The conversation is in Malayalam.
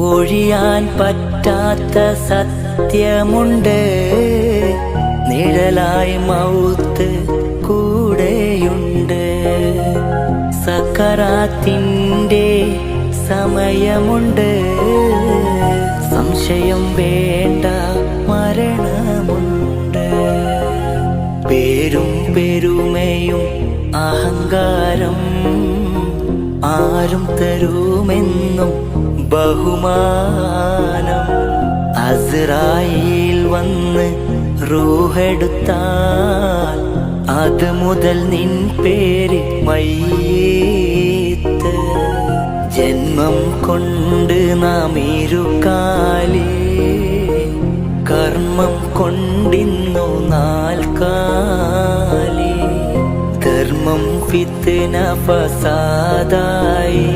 ഒഴിയാൻ പറ്റാത്ത സത്യമുണ്ട്, നിഴലായി മൗത്ത് കൂടെയുണ്ട്. സക്കറാത്തിന്റെ സമയമുണ്ട്, സംശയം വേണ്ട മരണമുണ്ട്. പേരും പെരുമയും അഹങ്കാരം ആരും തരുമെന്നും ബഹുമാനം. അസ്രായീൽ വന്ന് റൂഹെടുത്താൽ അത് മുതൽ നിൻ പേര് മയ്യത്ത്. ജന്മം കൊണ്ട് നാം ഇരുകാലി, കർമ്മം കൊണ്ടിന്നു നാൽക്കാലി. ധർമ്മം ഫിത്ന ഫസാദായി,